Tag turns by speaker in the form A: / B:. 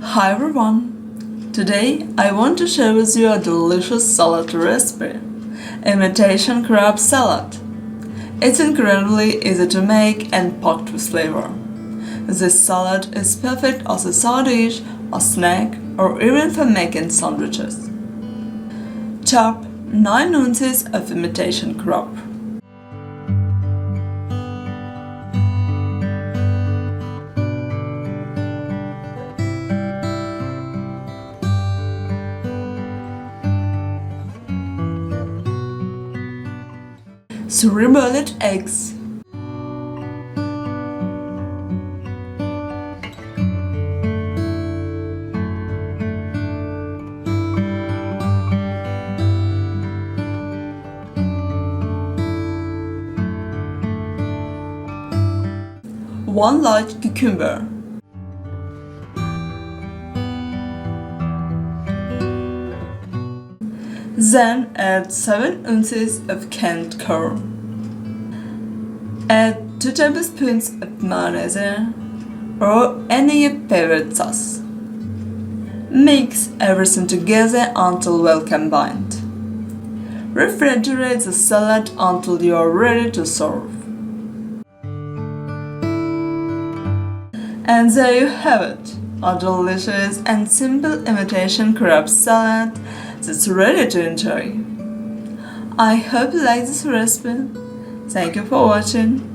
A: Hi everyone! Today I want to share with you a delicious salad recipe, imitation crab salad. It's incredibly easy to make and packed with flavor. This salad is perfect as a side dish, a snack, or even for making sandwiches. Chop 9 ounces of imitation crab. Three boiled eggs, one large cucumber, then add 7 ounces of canned corn. Add 2 tablespoons of mayonnaise or any favorite sauce. Mix everything together until well combined. Refrigerate the salad until you are ready to serve. And there you have it, a delicious and simple imitation crab salad that's ready to enjoy. I hope you like this recipe. Thank you for watching.